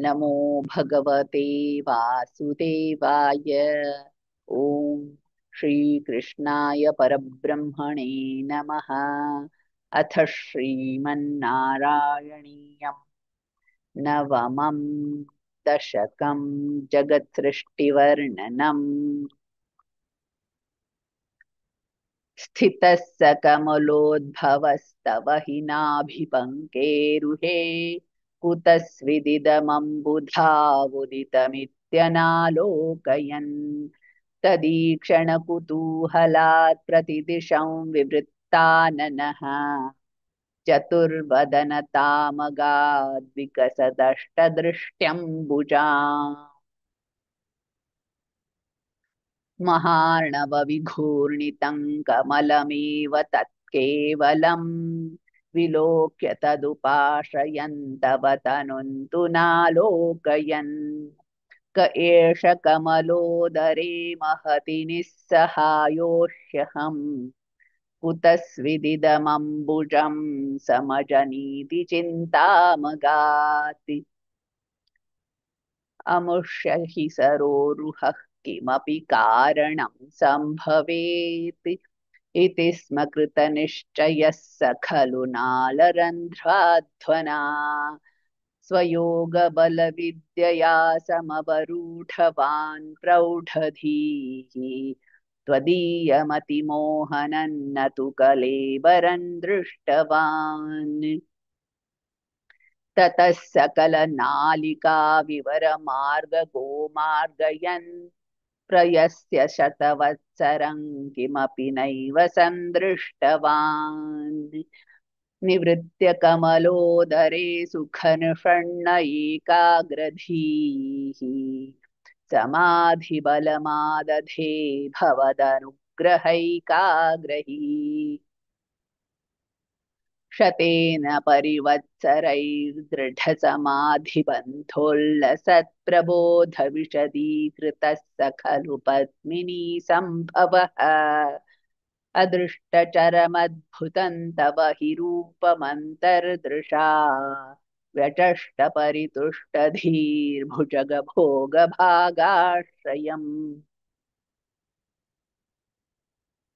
नमो भगवते वासुदेवाय। ॐ श्रीकृष्णाय परब्रह्मणे नमः। अथ श्रीमन्नारायणीयं नवमं दशकं जगत्सृष्टिवर्णनम्। स्थितः स कमलोद्भवस्तव हि नाभिपङ्केरुहे कुतस्विदिदमम्बुधावुदितमित्यनालोकयन् तदीक्षणकुतूहलात् प्रतिदिशं विवृत्ताननः चतुर्वदनतामगाद्विकसदष्टदृष्ट्यम्बुजाम् महार्णवविघूर्णितं कमलमेव तत्केवलम् विलोक्य तदुपाश्रयन्तव तनुन्तु नालोकयन् क एष कमलोदरे महति निस्सहायोष्यहम् कुतस्विदिदमम्बुजं समजनीति चिन्तामगाति अमुष्य हि सरोरुहः किमपि कारणं सम्भवेत् इति स्म कृतनिश्चयः स खलु नालरन्ध्राध्वना स्वयोगबलविद्यया समवरूढवान् प्रौढधीः त्वदीयमतिमोहनं न तु कलेबरं दृष्टवान् ततः सकलनालिका विवरमार्गगोमार्गयन् प्रयस्य शतवत्सरं किमपि नैव सन्दृष्टवान् निवृत्य कमलोदरे सुखनिषण्ण एकाग्रधीः समाधिबलमादधे भवदनुग्रहैकाग्रही शतेन परिवत्सरैर्दृढसमाधिबन्धोल्लसत्प्रबोधविशदीकृतः स खलु पद्मिनी सम्भवः अदृष्टचरमद्भुतं तव हि रूपमन्तर्दृशा व्यचष्टपरितुष्टधीर्भुजगभोगभागाश्रयम्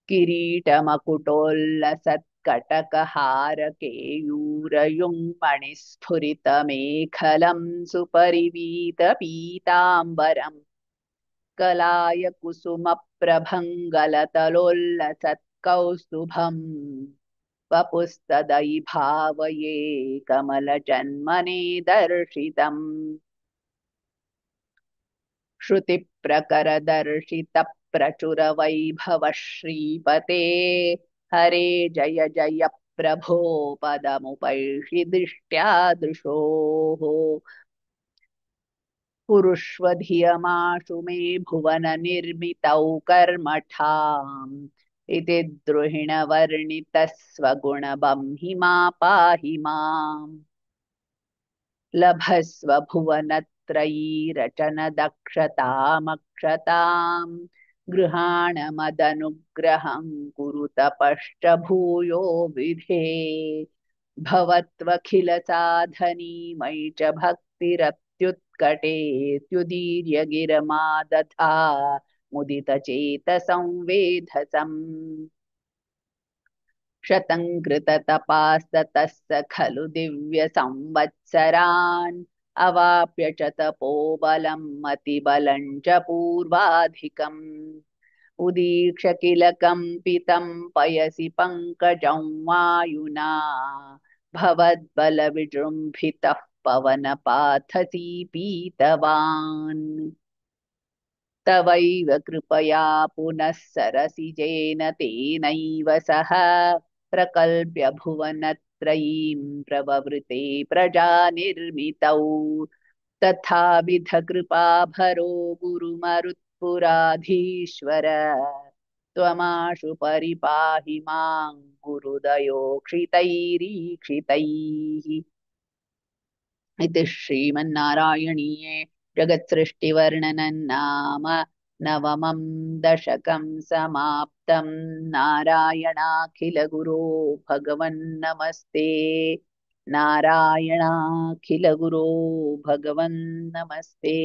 किरीटमकुटोल्लसत्कटकहारकेयूरयुङ्मणिस्फुरितमेखलं सुपरिवीतपीताम्बरम् कलाय कुसुमप्रभङ्गलतलोल्लसत्कौस्तुभम् वपुस्तदयि भावये कमलजन्मने दर्शितम् श्रुतिप्रकरदर्शितप्रचुरवैभव श्रीपते हरे जय जय प्रभो पदमुपैषि दृष्ट्यादृशोः कुरुष्व धियमाशु मे भुवननिर्मितौ कर्मठाम् इति द्रुहिणवर्णितः स्वगुणबंहिमा पाहि माम् लभस्व भुवनत्रयीरचनदक्षतामक्षताम् गृहाणमदनुग्रहं कुरु तपश्च भूयो विधे भवत्वखिलसाधनी मयि च भक्तिरत्युत्कटेत्युदीर्य गिरमादधा मुदितचेतसंवेधसम् शतं कृततपास्ततः स खलु दिव्यसंवत्सरान् अवाप्य च तपोबलं मतिबलं च पूर्वाधिकम् उदीक्ष्य किल कम्पितं पयसि पङ्कजं वायुना भवद्बलविजृम्भितः पवनपाथसी पीतवान् तवैव कृपया पुनः सरसिजेन तेनैव सह प्रकल्प्य भुवनत्रयीं प्रववृते प्रजानिर्मितौ तथाविध कृपाभरो गुरुमरुत्पुराधीश्वर त्वमाशु परिपाहि मां गुरुदयोक्षितैरीक्षितैः इति श्रीमन्नारायणीये जगत्सृष्टिवर्णनं नाम नवमं दशकं समाप्तं। नारायणाखिलगुरो भगवन्नमस्ते। नारायणाखिलगुरो भगवन् नमस्ते।